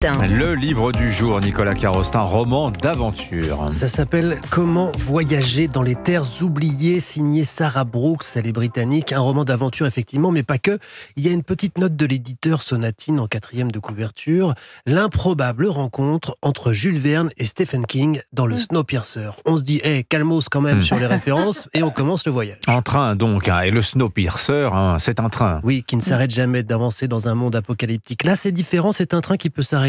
Le livre du jour, Nicolas Carostin, roman d'aventure. Ça s'appelle « Comment voyager dans les terres oubliées », signé Sarah Brooks, elle est britannique. Un roman d'aventure, effectivement, mais pas que. Il y a une petite note de l'éditeur Sonatine en 4e de couverture. L'improbable rencontre entre Jules Verne et Stephen King dans le Snowpiercer. On se dit, calmos quand même sur les références, et on commence le voyage. En train donc, et le Snowpiercer, c'est un train. Oui, qui ne s'arrête jamais d'avancer dans un monde apocalyptique. Là, c'est différent, c'est un train qui peut s'arrêter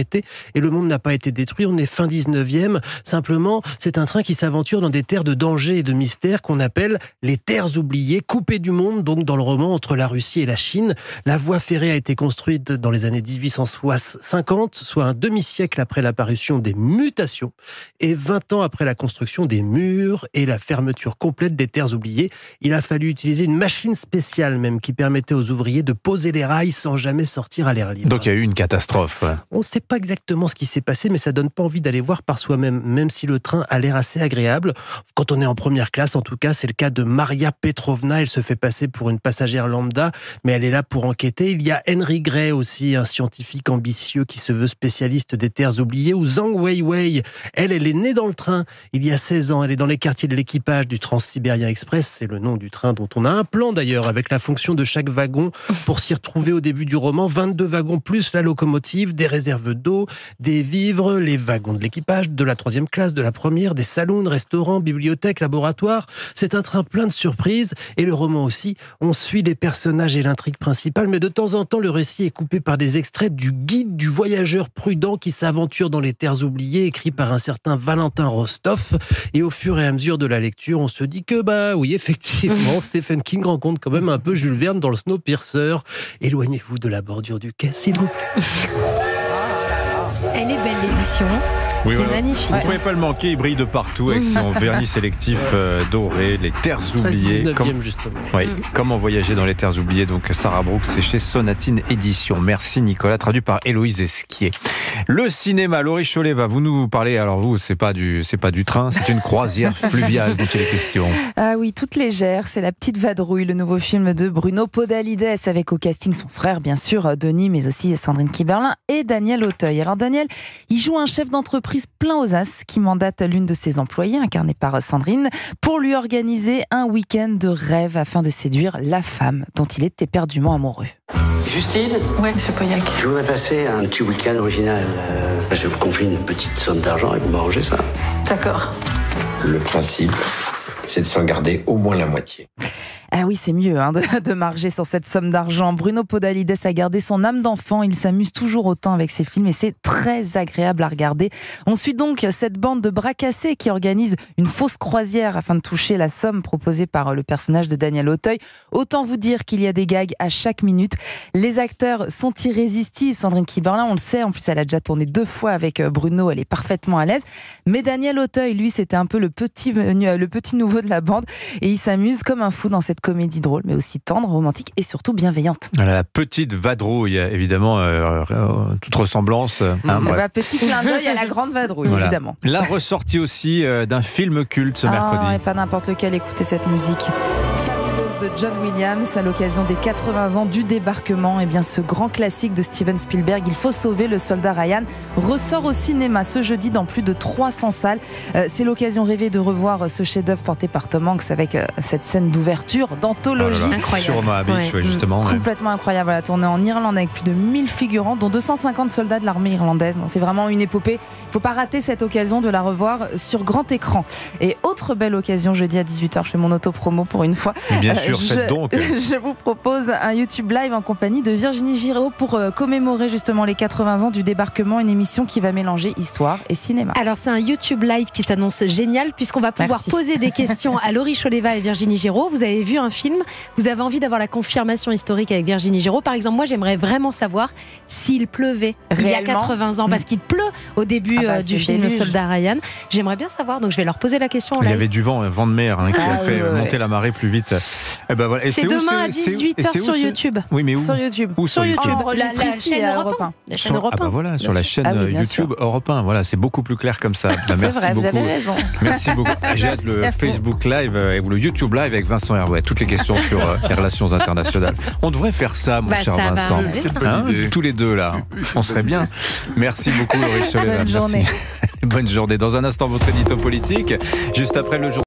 et le monde n'a pas été détruit, on est fin 19e. Simplement, c'est un train qui s'aventure dans des terres de danger et de mystère qu'on appelle les terres oubliées, coupées du monde, donc dans le roman, entre la Russie et la Chine. La voie ferrée a été construite dans les années 1850, soit un demi-siècle après l'apparition des mutations et 20 ans après la construction des murs et la fermeture complète des terres oubliées. Il a fallu utiliser une machine spéciale même qui permettait aux ouvriers de poser les rails sans jamais sortir à l'air libre. Donc il y a eu une catastrophe. On ne sait pas exactement ce qui s'est passé, mais ça donne pas envie d'aller voir par soi-même, même si le train a l'air assez agréable. Quand on est en première classe, en tout cas, c'est le cas de Maria Petrovna. Elle se fait passer pour une passagère lambda, mais elle est là pour enquêter. Il y a Henry Gray aussi, un scientifique ambitieux qui se veut spécialiste des terres oubliées, ou Zhang Weiwei. Elle est née dans le train il y a 16 ans. Elle est dans les quartiers de l'équipage du Trans-Sibérien Express. C'est le nom du train dont on a un plan d'ailleurs, avec la fonction de chaque wagon pour s'y retrouver au début du roman. 22 wagons plus la locomotive, des réserves d'eau, des vivres, les wagons de l'équipage, de la 3e classe, de la première, des saloons, restaurants, bibliothèques, laboratoires. C'est un train plein de surprises et le roman aussi. On suit les personnages et l'intrigue principale, mais de temps en temps, le récit est coupé par des extraits du guide du voyageur prudent qui s'aventure dans les terres oubliées, écrit par un certain Valentin Rostov. Et au fur et à mesure de la lecture, on se dit que, oui, effectivement, Stephen King rencontre quand même un peu Jules Verne dans le Snowpiercer. Éloignez-vous de la bordure du quai, s'il vous plaît. Elle est belle l'édition, oui, c'est magnifique. Vous ne pouvez pas le manquer, il brille de partout avec son vernis sélectif doré, les terres oubliées. 19e justement. Oui, Comment voyager dans les terres oubliées, donc Sarah Brooks, c'est chez Sonatine Édition. Merci Nicolas, traduit par Héloïse Esquier. Le cinéma, Laurie Chollet va vous nous parler, alors vous, c'est pas du train, c'est une croisière fluviale dont il est question. Ah oui, toute légère, c'est La Petite Vadrouille, le nouveau film de Bruno Podalides, avec au casting son frère, bien sûr, Denis, mais aussi Sandrine Kiberlin et Daniel Auteuil. Alors Daniel, il joue un chef d'entreprise plein aux as qui mandate l'une de ses employées, incarnée par Sandrine, pour lui organiser un week-end de rêve afin de séduire la femme dont il est éperdument amoureux. Justine ? Oui, monsieur Pauillac. Je voudrais passer un petit week-end original. Je vous confie une petite somme d'argent et vous m'arrangez ça. D'accord. Le principe, c'est de s'en garder au moins la moitié. Ah oui, c'est mieux de marger sur cette somme d'argent. Bruno Podalides a gardé son âme d'enfant. Il s'amuse toujours autant avec ses films et c'est très agréable à regarder. On suit donc cette bande de bras cassés qui organise une fausse croisière afin de toucher la somme proposée par le personnage de Daniel Auteuil. Autant vous dire qu'il y a des gags à chaque minute. Les acteurs sont irrésistibles. Sandrine Kiberlin, on le sait, en plus elle a déjà tourné 2 fois avec Bruno, elle est parfaitement à l'aise. Mais Daniel Auteuil, lui, c'était un peu le petit nouveau de la bande et il s'amuse comme un fou dans cette comédie drôle, mais aussi tendre, romantique et surtout bienveillante. La Petite Vadrouille, évidemment, toute ressemblance. Petit clin d'œil à la grande vadrouille, évidemment. La ressortie aussi d'un film culte ce mercredi. Et pas n'importe lequel, écoutez cette musique de John Williams à l'occasion des 80 ans du débarquement. Et bien ce grand classique de Steven Spielberg, Il faut sauver le soldat Ryan, ressort au cinéma ce jeudi dans plus de 300 salles. C'est l'occasion rêvée de revoir ce chef-d'œuvre porté par Tom Hanks avec cette scène d'ouverture d'anthologie. Incroyable. Sur Omaha Beach, justement. Complètement incroyable. Elle a tourné en Irlande avec plus de 1000 figurants, dont 250 soldats de l'armée irlandaise. C'est vraiment une épopée. Il ne faut pas rater cette occasion de la revoir sur grand écran. Et autre belle occasion, jeudi à 18h, je fais mon auto-promo pour une fois. Bien sûr. Je vous propose un YouTube Live en compagnie de Virginie Giraud pour commémorer justement les 80 ans du débarquement, une émission qui va mélanger histoire et cinéma. Alors c'est un YouTube Live qui s'annonce génial puisqu'on va pouvoir poser des questions à Laurie Choleva et Virginie Giraud. Vous avez vu un film, vous avez envie d'avoir la confirmation historique avec Virginie Giraud. Par exemple, moi j'aimerais vraiment savoir s'il pleuvait il y a 80 ans, parce qu'il pleut au début du film Le Soldat Ryan. J'aimerais bien savoir, donc je vais leur poser la question en live. Il y avait du vent de mer qui a fait monter la marée plus vite. Eh ben voilà. Et C'est demain à c'est où 18h sur c'est YouTube. Oui, mais où? Sur YouTube. Où sur YouTube La chaîne Europe 1. La chaîne Europe 1. Voilà, sur la chaîne bien YouTube Europe 1. Voilà, c'est beaucoup plus clair comme ça. C'est Merci vrai, beaucoup. vous avez raison. Merci beaucoup. J'ai hâte le Facebook Live ou le YouTube Live avec Vincent Herouet. Toutes les questions sur les relations internationales. On devrait faire ça, mon cher ça Vincent. va Hein, tous les deux là. On serait bien. Merci beaucoup, Laurie Choleva. Bonne journée. Bonne journée. Dans un instant, votre édito politique. Juste après le jour.